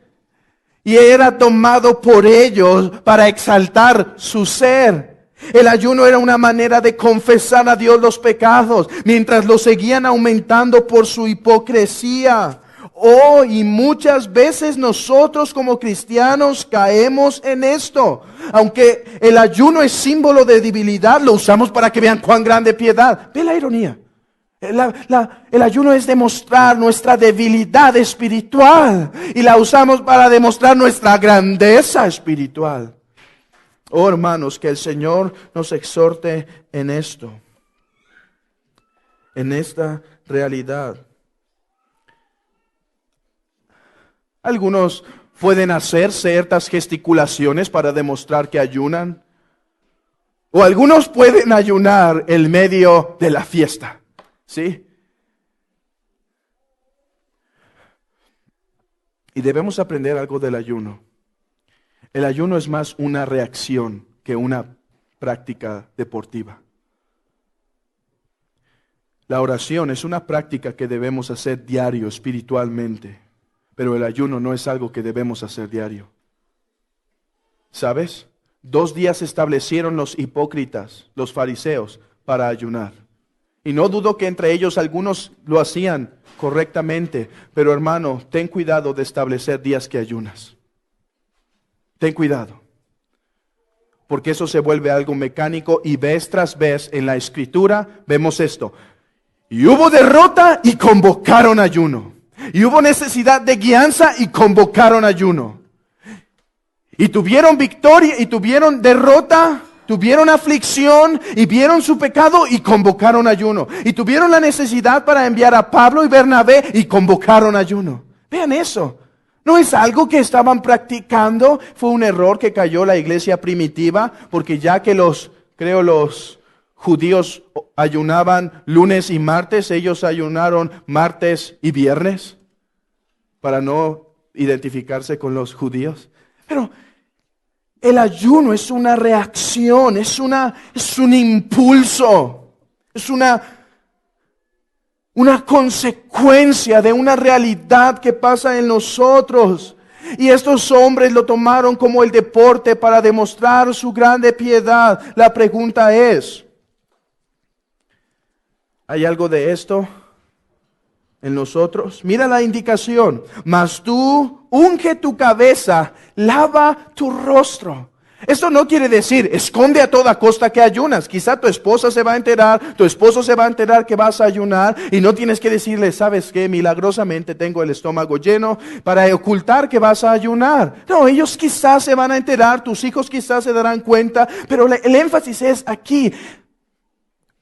Y era tomado por ellos para exaltar su ser. El ayuno era una manera de confesar a Dios los pecados, mientras los seguían aumentando por su hipocresía. Oh, y muchas veces nosotros como cristianos caemos en esto. Aunque el ayuno es símbolo de debilidad, lo usamos para que vean cuán grande piedad. Ve la ironía. El ayuno es demostrar nuestra debilidad espiritual y la usamos para demostrar nuestra grandeza espiritual. Oh, hermanos, que el Señor nos exhorte en esto, en esta realidad. Algunos pueden hacer ciertas gesticulaciones para demostrar que ayunan, o algunos pueden ayunar en medio de la fiesta. ¿Sí? Y debemos aprender algo del ayuno. El ayuno es más una reacción que una práctica deportiva. La oración es una práctica que debemos hacer diario espiritualmente, pero el ayuno no es algo que debemos hacer diario. ¿Sabes? 2 días establecieron los hipócritas, los fariseos, para ayunar. Y no dudo que entre ellos algunos lo hacían correctamente, pero hermano, ten cuidado de establecer días que ayunas. Ten cuidado. porque eso se vuelve algo mecánico y vez tras vez en la Escritura vemos esto. Y hubo derrota y convocaron ayuno. Y hubo necesidad de guianza y convocaron ayuno. Y tuvieron victoria y tuvieron derrota, tuvieron aflicción y vieron su pecado y convocaron ayuno. Y tuvieron la necesidad para enviar a Pablo y Bernabé y convocaron ayuno. Vean eso. No es algo que estaban practicando. Fue un error que cayó la iglesia primitiva, porque ya que los judíos ayunaban lunes y martes, ellos ayunaron martes y viernes para no identificarse con los judíos. Pero el ayuno es una reacción, es un impulso, es una consecuencia de una realidad que pasa en nosotros. Y estos hombres lo tomaron como el deporte para demostrar su grande piedad. La pregunta es, ¿hay algo de esto en nosotros? Mira la indicación. Mas tú unge tu cabeza, lava tu rostro. Esto no quiere decir, esconde a toda costa que ayunas. Quizá tu esposa se va a enterar, tu esposo se va a enterar que vas a ayunar y no tienes que decirle, ¿sabes qué? Milagrosamente tengo el estómago lleno para ocultar que vas a ayunar. No, ellos quizás se van a enterar, tus hijos quizás se darán cuenta, pero el énfasis es aquí.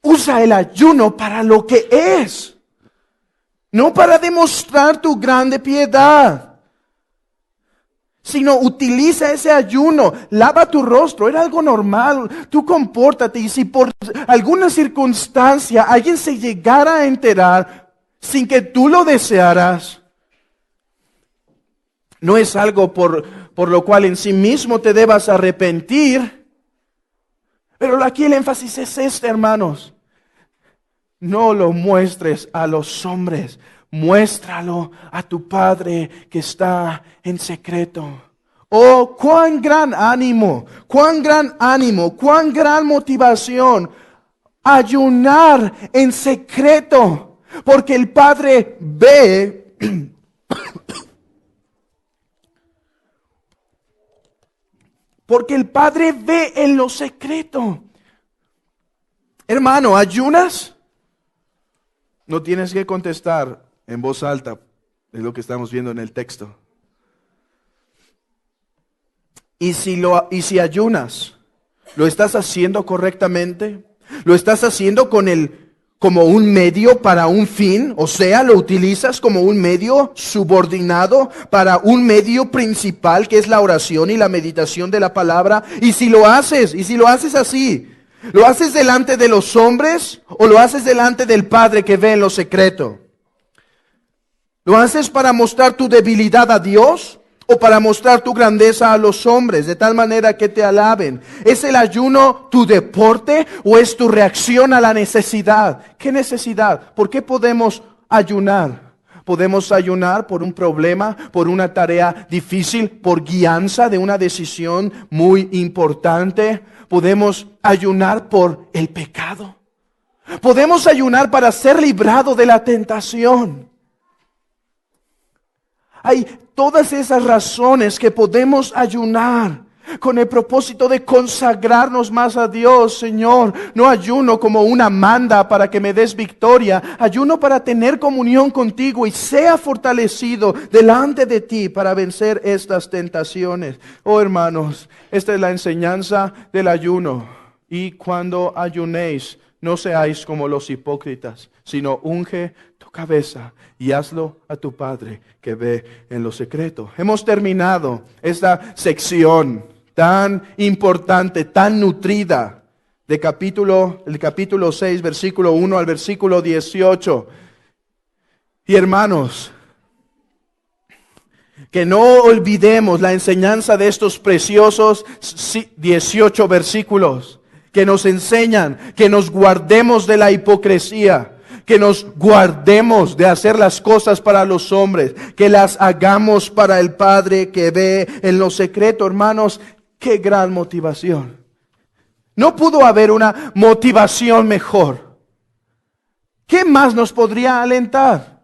Usa el ayuno para lo que es, no para demostrar tu grande piedad, sino utiliza ese ayuno, lava tu rostro, era algo normal, tú compórtate, y si por alguna circunstancia alguien se llegara a enterar sin que tú lo desearas, no es algo por lo cual en sí mismo te debas arrepentir, pero aquí el énfasis es este, hermanos. No lo muestres a los hombres, muéstralo a tu Padre que está en secreto. Oh, cuán gran ánimo, cuán gran motivación ayunar en secreto, porque el Padre ve, porque el Padre ve en lo secreto. Hermano, ¿ayunas? No tienes que contestar en voz alta, es lo que estamos viendo en el texto. Y si ayunas, ¿lo estás haciendo correctamente? ¿Lo estás haciendo como un medio para un fin? O sea, ¿lo utilizas como un medio subordinado para un medio principal que es la oración y la meditación de la palabra? Y si lo haces así, ¿lo haces delante de los hombres o lo haces delante del Padre que ve en lo secreto? ¿Lo haces para mostrar tu debilidad a Dios o para mostrar tu grandeza a los hombres, de tal manera que te alaben? ¿Es el ayuno tu deporte o es tu reacción a la necesidad? ¿Qué necesidad? ¿Por qué podemos ayunar? Podemos ayunar por un problema, por una tarea difícil, por guianza de una decisión muy importante. Podemos ayunar por el pecado. Podemos ayunar para ser librado de la tentación. Hay todas esas razones que podemos ayunar con el propósito de consagrarnos más a Dios. Señor, no ayuno como una manda para que me des victoria. Ayuno para tener comunión contigo y sea fortalecido delante de ti para vencer estas tentaciones. Oh, hermanos, esta es la enseñanza del ayuno. Y cuando ayunéis, no seáis como los hipócritas, sino unge tu cabeza y hazlo a tu Padre que ve en lo secreto. Hemos terminado esta sección tan importante, tan nutrida, el capítulo 6, versículo 1 al versículo 18. Y hermanos, que no olvidemos la enseñanza de estos preciosos 18 versículos que nos enseñan que nos guardemos de la hipocresía, que nos guardemos de hacer las cosas para los hombres, que las hagamos para el Padre que ve en lo secreto. Hermanos, qué gran motivación. No pudo haber una motivación mejor. ¿Qué más nos podría alentar?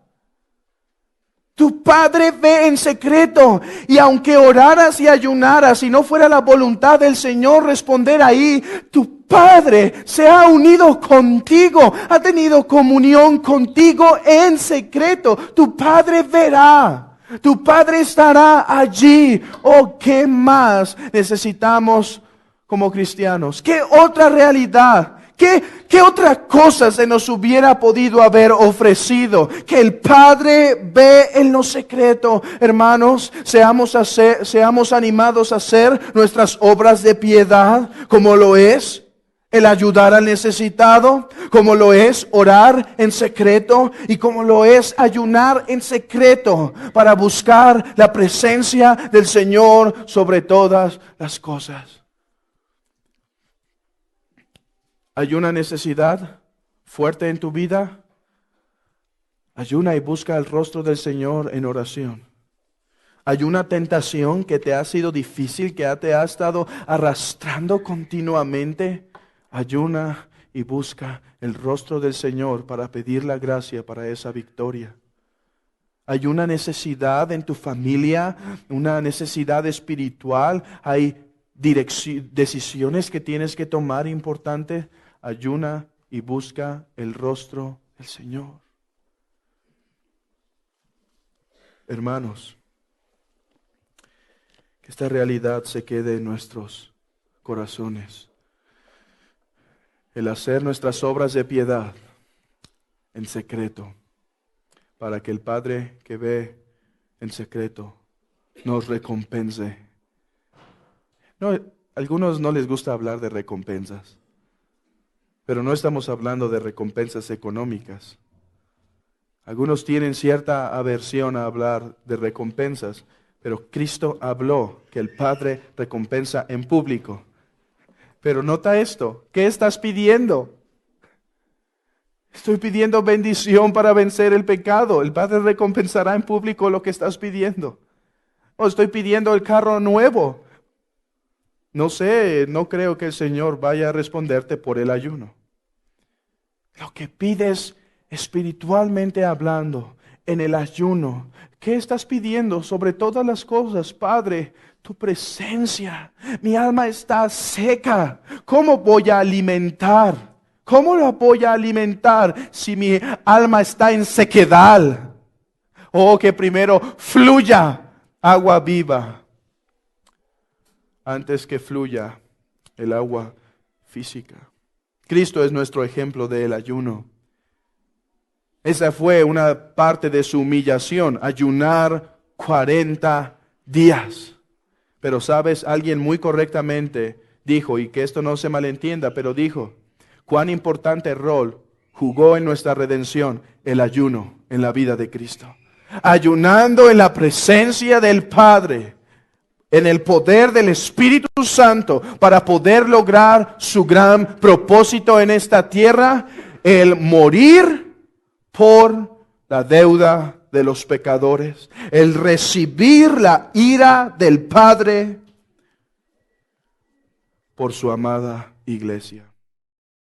Tu Padre ve en secreto. Y aunque oraras y ayunaras y no fuera la voluntad del Señor responder ahí, tu Padre se ha unido contigo, ha tenido comunión contigo en secreto. Tu Padre verá. Tu Padre estará allí. Oh, ¿qué más necesitamos como cristianos? ¿Qué otra realidad? ¿Qué otra cosa se nos hubiera podido haber ofrecido? Que el Padre ve en lo secreto. Hermanos, seamos animados a hacer nuestras obras de piedad, como lo es el ayudar al necesitado, como lo es orar en secreto y como lo es ayunar en secreto para buscar la presencia del Señor sobre todas las cosas. ¿Hay una necesidad fuerte en tu vida? Ayuna y busca el rostro del Señor en oración. ¿Hay una tentación que te ha sido difícil, que te ha estado arrastrando continuamente? Ayuna y busca el rostro del Señor para pedir la gracia para esa victoria. ¿Hay una necesidad en tu familia, una necesidad espiritual? ¿Hay decisiones que tienes que tomar importantes? Ayuna y busca el rostro del Señor. Hermanos, que esta realidad se quede en nuestros corazones. El hacer nuestras obras de piedad en secreto, para que el Padre que ve en secreto nos recompense. No, a algunos no les gusta hablar de recompensas. Pero no estamos hablando de recompensas económicas. Algunos tienen cierta aversión a hablar de recompensas, pero Cristo habló que el Padre recompensa en público. Pero nota esto, ¿qué estás pidiendo? Estoy pidiendo bendición para vencer el pecado. El Padre recompensará en público lo que estás pidiendo. O estoy pidiendo el carro nuevo. No sé, no creo que el Señor vaya a responderte por el ayuno. Lo que pides espiritualmente hablando en el ayuno, ¿qué estás pidiendo sobre todas las cosas? Padre, tu presencia. Mi alma está seca. ¿Cómo voy a alimentar? ¿Cómo la voy a alimentar si mi alma está en sequedad? Oh, que primero fluya agua viva antes que fluya el agua física. Cristo es nuestro ejemplo del ayuno. Esa fue una parte de su humillación, ayunar 40 días. Pero sabes, alguien muy correctamente dijo, y que esto no se malentienda, pero dijo, cuán importante rol jugó en nuestra redención el ayuno en la vida de Cristo. Ayunando en la presencia del Padre, en el poder del Espíritu Santo, para poder lograr su gran propósito en esta tierra, el morir por la deuda de los pecadores, el recibir la ira del Padre por su amada iglesia.